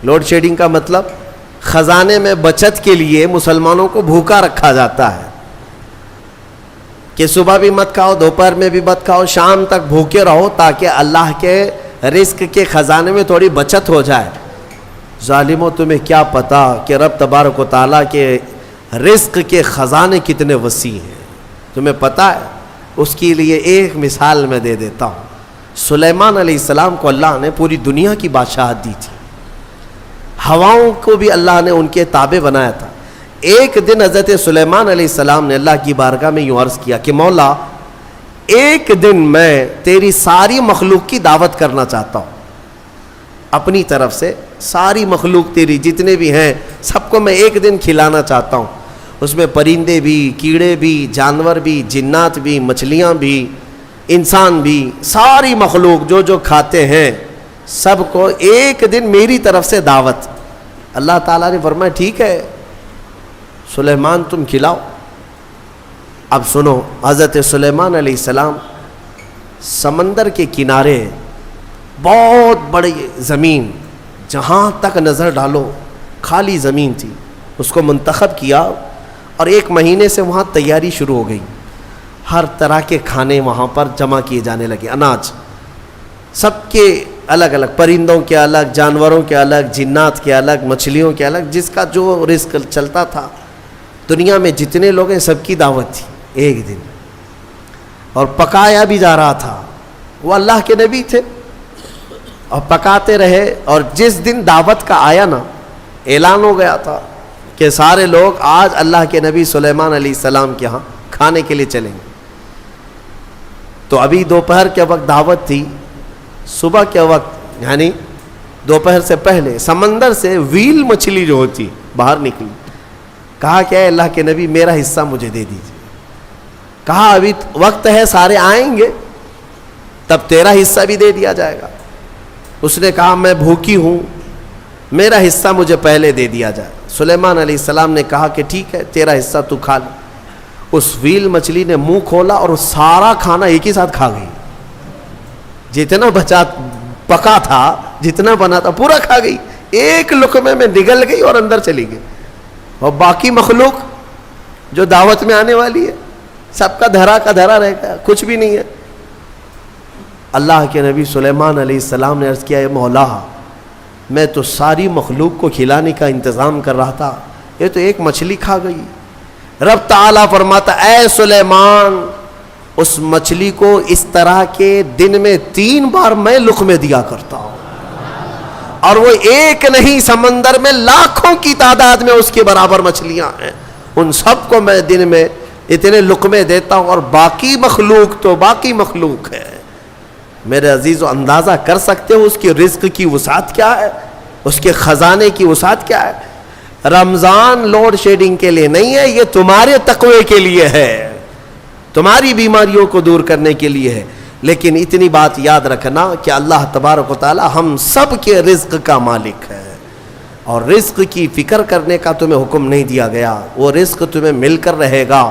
لوڈ شیڈنگ کا مطلب خزانے میں بچت کے لیے مسلمانوں کو بھوکا رکھا جاتا ہے کہ صبح بھی مت کھاؤ، دوپہر میں بھی مت کھاؤ، شام تک بھوکے رہو تاکہ اللہ کے رزق کے خزانے میں تھوڑی بچت ہو جائے۔ ظالموں، تمہیں کیا پتا کہ رب تبارک و تعالیٰ کے رزق کے خزانے کتنے وسیع ہیں؟ تمہیں پتا ہے؟ اس کے لیے ایک مثال میں دے دیتا ہوں۔ سلیمان علیہ السلام کو اللہ نے پوری دنیا کی بادشاہت دی تھی، ہواؤں کو بھی اللہ نے ان کے تابع بنایا تھا۔ ایک دن حضرت سلیمان علیہ السلام نے اللہ کی بارگاہ میں یوں عرض کیا کہ مولا، ایک دن میں تیری ساری مخلوق کی دعوت کرنا چاہتا ہوں، اپنی طرف سے ساری مخلوق تیری جتنے بھی ہیں سب کو میں ایک دن کھلانا چاہتا ہوں۔ اس میں پرندے بھی، کیڑے بھی، جانور بھی، جنات بھی، مچھلیاں بھی، انسان بھی، ساری مخلوق جو جو کھاتے ہیں سب کو ایک دن میری طرف سے دعوت۔ اللہ تعالیٰ نے فرمایا ٹھیک ہے سلیمان تم کھلاؤ۔ اب سنو، حضرت سلیمان علیہ السلام سمندر کے کنارے بہت بڑی زمین، جہاں تک نظر ڈالو خالی زمین تھی، اس کو منتخب کیا اور 1 مہینے سے وہاں تیاری شروع ہو گئی۔ ہر طرح کے کھانے وہاں پر جمع کیے جانے لگے، اناج سب کے الگ الگ، پرندوں کے الگ، جانوروں کے الگ، جنات کے الگ، مچھلیوں کے الگ، جس کا جو رزق چلتا تھا دنیا میں جتنے لوگ ہیں سب کی دعوت تھی ایک دن، اور پکایا بھی جا رہا تھا۔ وہ اللہ کے نبی تھے اور پکاتے رہے، اور جس دن دعوت کا آیا نا، اعلان ہو گیا تھا کہ سارے لوگ آج اللہ کے نبی سلیمان علیہ السلام کے ہاں کھانے کے لیے چلیں گے۔ تو ابھی دوپہر کے وقت دعوت تھی، صبح کے وقت یعنی دوپہر سے پہلے سمندر سے ویل مچھلی جو ہوتی باہر نکلی، کہا کہ اے اللہ کے نبی میرا حصہ مجھے دے دیجیے۔ کہا ابھی وقت ہے، سارے آئیں گے تب تیرا حصہ بھی دے دیا جائے گا۔ اس نے کہا میں بھوکی ہوں، میرا حصہ مجھے پہلے دے دیا جائے۔ سلیمان علیہ السلام نے کہا کہ ٹھیک ہے تیرا حصہ تو کھا لے۔ اس ویل مچھلی نے منہ کھولا اور سارا کھانا ایک ہی ساتھ کھا گئی، جتنا بچا پکا تھا، جتنا بنا تھا پورا کھا گئی، ایک لقمے میں نگل گئی اور اندر چلی گئی۔ اور باقی مخلوق جو دعوت میں آنے والی ہے سب کا دھرا کا دھرا رہ گیا، کچھ بھی نہیں ہے۔ اللہ کے نبی سلیمان علیہ السلام نے عرض کیا اے مولا، میں تو ساری مخلوق کو کھلانے کا انتظام کر رہا تھا، یہ تو ایک مچھلی کھا گئی۔ رب تعالیٰ فرماتا اے سلیمان، اس مچھلی کو اس طرح کے دن میں 3 بار میں لقمے دیا کرتا ہوں، اور وہ ایک نہیں، سمندر میں لاکھوں کی تعداد میں اس کے برابر مچھلیاں ہیں، ان سب کو میں دن میں اتنے لقمے دیتا ہوں، اور باقی مخلوق تو باقی مخلوق ہے۔ میرے عزیزو، اندازہ کر سکتے ہو اس کی رزق کی وسعت کیا ہے، اس کے خزانے کی وسعت کیا ہے۔ رمضان لوڈ شیڈنگ کے لیے نہیں ہے، یہ تمہارے تقوی کے لیے ہے۔ تمہاری بیماریوں کو دور کرنے کے لیے ہے. لیکن اتنی بات یاد رکھنا کہ اللہ تبارک و تعالی ہم سب کے رزق کا مالک ہے، اور رزق کی فکر کرنے کا تمہیں حکم نہیں دیا گیا. وہ رزق تمہیں مل کر رہے گا.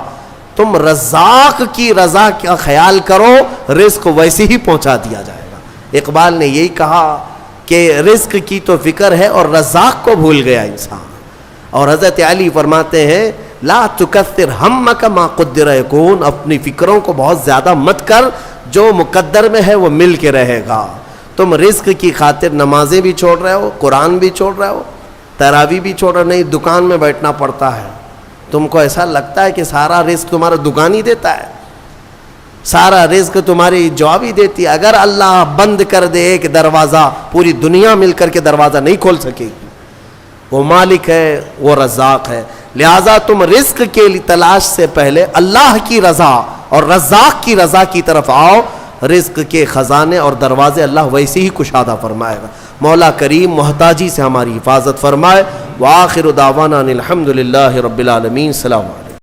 تم رزاق کی رضا کا خیال کرو، رزق ویسے ہی پہنچا دیا جائے گا. اقبال نے یہی کہا کہ رزق کی تو فکر ہے اور رزاق کو بھول گیا انسان. اور حضرت علی فرماتے ہیں لا تکثر ہمک ما قدر یکون، اپنی فکروں کو بہت زیادہ مت کر، جو مقدر میں ہے وہ مل کے رہے گا. تم رزق کی خاطر نمازیں بھی چھوڑ رہے ہو، قرآن بھی چھوڑ رہے ہو، تراویح بھی چھوڑ رہے، نہیں دکان میں بیٹھنا پڑتا ہے. تم کو ایسا لگتا ہے کہ سارا رزق تمہارا دکان ہی دیتا ہے، سارا رزق تمہاری جاب ہی دیتی ہے. اگر اللہ بند کر دے ایک دروازہ، پوری دنیا مل کر کے دروازہ نہیں کھول سکے گی. وہ مالک ہے، وہ رزاق ہے. لہٰذا تم رزق کے لیے تلاش سے پہلے اللہ کی رضا اور رزاق کی رضا کی طرف آؤ. رزق کے خزانے اور دروازے اللہ ویسے ہی کشادہ فرمائے گا. مولا کریم محتاجی سے ہماری حفاظت فرمائے. وآخر دعوانا الحمد للہ رب العالمین. السلام علیکم.